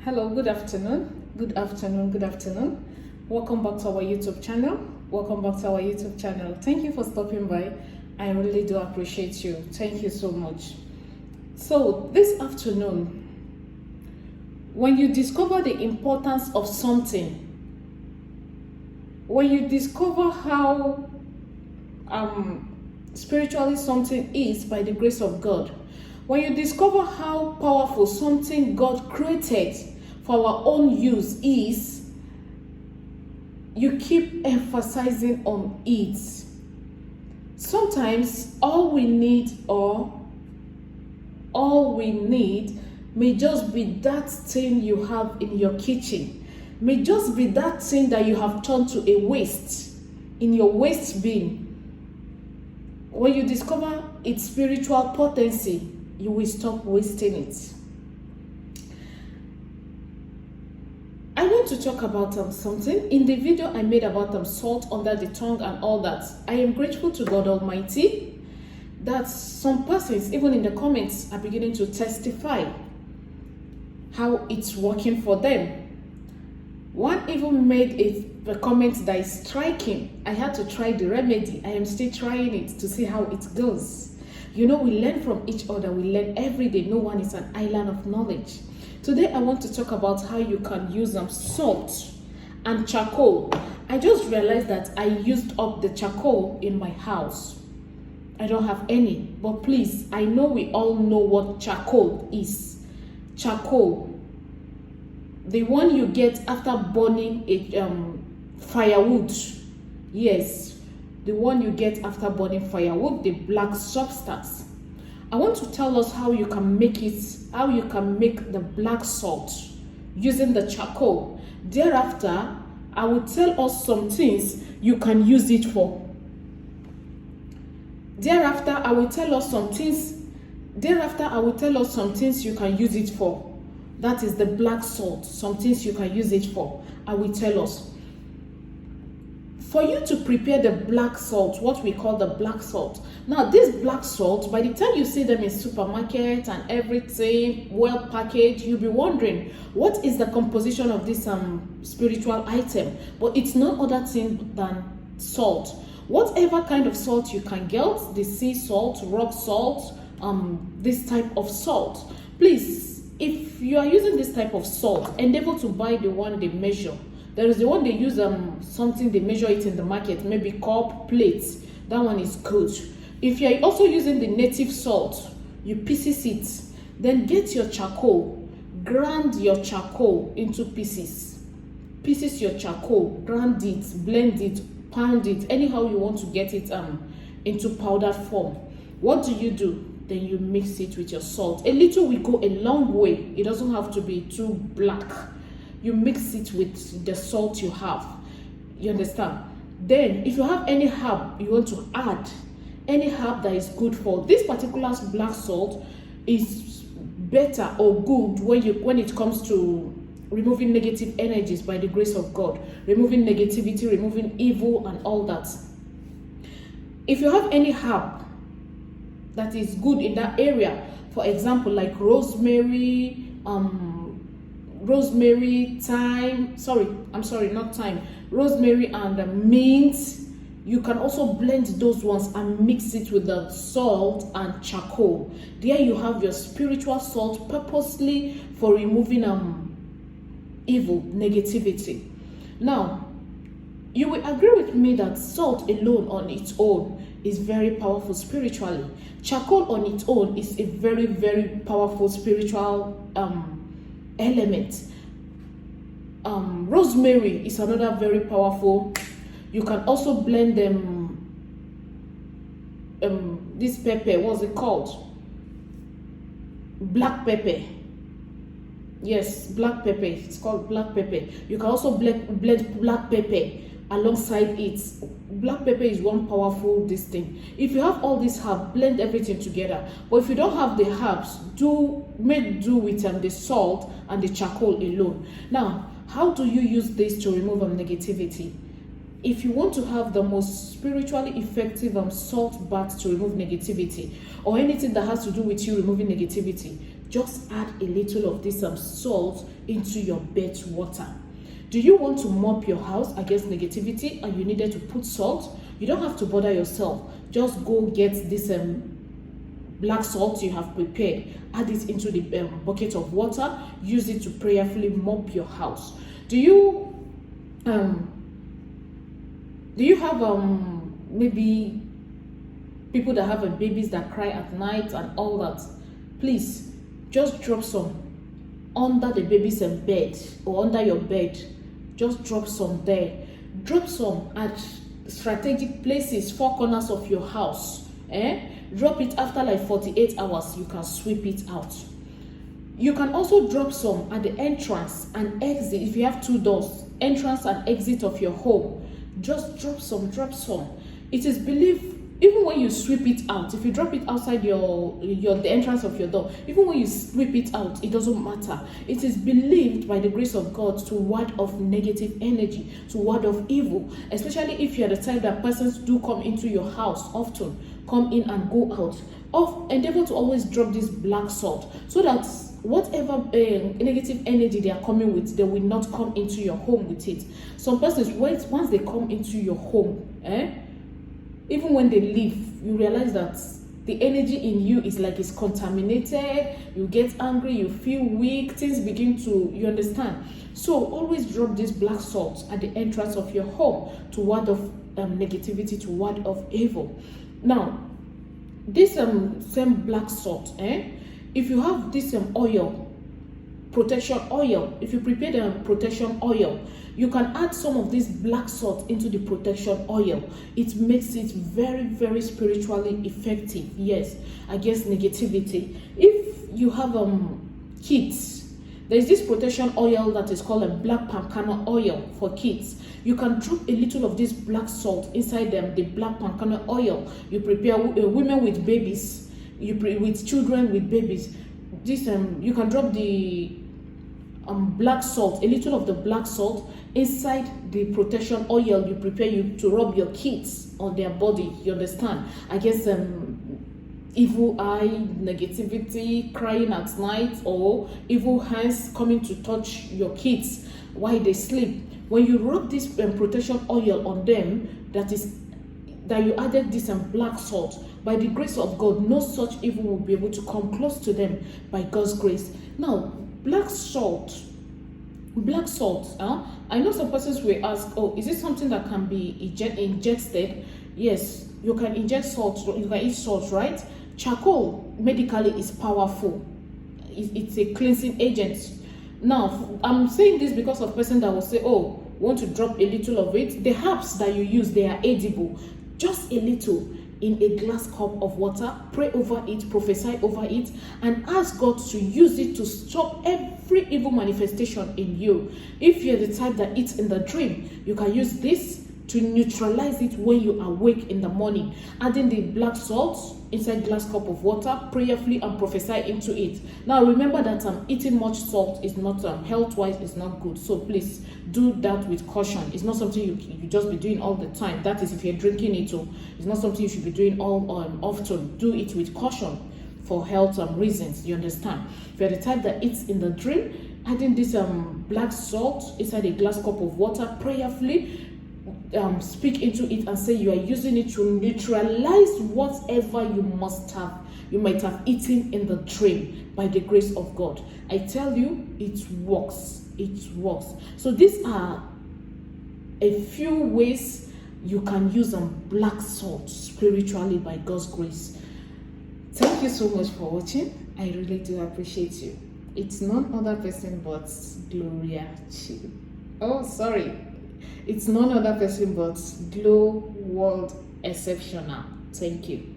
Hello, good afternoon. Good afternoon. Good afternoon. Welcome back to our YouTube channel. Welcome back to our YouTube channel. Thank you for stopping by. I really do appreciate you. Thank you so much. So, this afternoon, when you discover the importance of something, when you discover how spiritually something is by the grace of God, when you discover how powerful something God created for our own use is, you keep emphasizing on it. Sometimes all we need may just be that thing you have in your kitchen, may just be that thing that you have turned to a waste in your waste bin. When you discover its spiritual potency, you will stop wasting it. I want to talk about something. In the video I made about salt under the tongue and all that, I am grateful to God Almighty that some persons, even in the comments, are beginning to testify how it's working for them. One even made a comment that is striking. I had to try the remedy. I am still trying it to see how it goes. You know, we learn from each other. We learn every day. No one is an island of knowledge. Today, I want to talk about how you can use salt and charcoal. I just realized that I used up the charcoal in my house. I don't have any. But please, I know we all know what charcoal is. Charcoal, the one you get after burning a firewood. Yes, the one you get after burning firewood, the black substance. I want to tell us how you can make the black salt using the charcoal. Thereafter, I will tell us some things you can use it for. Thereafter, I will tell us some things you can use it for. That is the black salt, some things you can use it for. I will tell us. For you to prepare the black salt, what we call the black salt. Now, this black salt, by the time you see them in supermarket and everything, well packaged, you'll be wondering, what is the composition of this spiritual item? But it's no other thing than salt. Whatever kind of salt you can get, the sea salt, rock salt, this type of salt. Please, if you are using this type of salt, endeavor to buy the one they measure. There is the one they use something they measure it in the market, maybe cup, plates. That one is good. If you are also using the native salt, you pieces it. Then get your charcoal, grind your charcoal into pieces. Pieces your charcoal, grind it, blend it, pound it, anyhow you want to get it into powdered form. What do? Then you mix it with your salt. A little will go a long way. It doesn't have to be too black. You mix it with the salt you have. You understand? Then, if you have any herb you want to add, any herb that is good for this particular black salt is better or good when it comes to removing negative energies by the grace of God, removing negativity, removing evil and all that. If you have any herb that is good in that area, for example, like rosemary, rosemary and mint, you can also blend those ones and mix it with the salt and charcoal. There you have your spiritual salt purposely for removing evil, negativity. Now, you will agree with me that salt alone on its own is very powerful spiritually. Charcoal on its own is a very, very powerful spiritual element. Rosemary is another very powerful. You can also blend this pepper, what's it called? Black pepper. Yes, black pepper. It's called black pepper. You can also blend black pepper alongside it. Black pepper is one powerful thing. If you have all these herbs, blend everything together. But if you don't have the herbs, make do with the salt and the charcoal alone. Now, how do you use this to remove negativity? If you want to have the most spiritually effective salt bath to remove negativity, or anything that has to do with you removing negativity, just add a little of this salt into your bed water. Do you want to mop your house against negativity and you needed to put salt? You don't have to bother yourself. Just go get this black salt you have prepared, add it into the bucket of water, use it to prayerfully mop your house. Do you have maybe people that have babies that cry at night and all that? Please just drop some under the baby's bed or under your bed. Just drop some there. Drop some at strategic places, 4 corners of your house. Drop it after like 48 hours, you can sweep it out. You can also drop some at the entrance and exit. If you have 2 doors, entrance and exit of your home, just drop some. It is believed, even when you sweep it out, if you drop it outside the entrance of your door, even when you sweep it out, it doesn't matter. It is believed by the grace of God to ward off negative energy, to ward off evil, especially if you're the type that persons do come into your house often, come in and go out. Endeavor to always drop this black salt so that whatever negative energy they are coming with, they will not come into your home with it. Some persons, once they come into your home, even when they leave, you realize that the energy in you is like it's contaminated. You get angry, you feel weak, things begin to, you understand? So always drop this black salt at the entrance of your home to ward off negativity, to ward off evil. Now, this same black salt, if you have this oil, protection oil, if you prepare the protection oil, you can add some of this black salt into the protection oil. It makes it very, very spiritually effective, yes, against negativity. If you have kids, there's this protection oil that is called a black palm kernel oil for kids. You can drop a little of this black salt inside the black palm kernel oil. You prepare women with babies, with children with babies. This you can drop the black salt, a little of the black salt inside the protection oil you prepare to rub your kids on their body, you understand, against evil eye, negativity, crying at night, or evil hands coming to touch your kids while they sleep. When you rub this protection oil on them, that you added this black salt, by the grace of God, no such evil will be able to come close to them by God's grace. Now, black salt, I know some persons will ask, oh, is it something that can be ingested? Yes, you can inject salt, you can eat salt, right? Charcoal medically is powerful. It's a cleansing agent. Now, I'm saying this because of person that will say, oh, want to drop a little of it. The herbs that you use, they are edible. Just a little in a glass cup of water, pray over it, prophesy over it, and ask God to use it to stop every evil manifestation in you. If you're the type that eats in the dream, you can use this to neutralize it when you awake in the morning. Adding the black salt inside glass cup of water, prayerfully and prophesy into it. Now remember that eating much salt is not health-wise is not good. So please do that with caution. It's not something you just be doing all the time. That is if you're drinking it. It's not something you should be doing all often. Do it with caution for health reasons. You understand? If you're the type that eats in the dream, adding this black salt inside a glass cup of water, prayerfully speak into it and say you are using it to neutralize whatever you might have eaten in the dream by the grace of God. I tell you, it works. So these are a few ways you can use black salt spiritually by God's grace. Thank you so much for watching. I really do appreciate you. It's none other person but Gloria Chi. Oh, sorry. It's none other person but Glow World Exceptional. Thank you.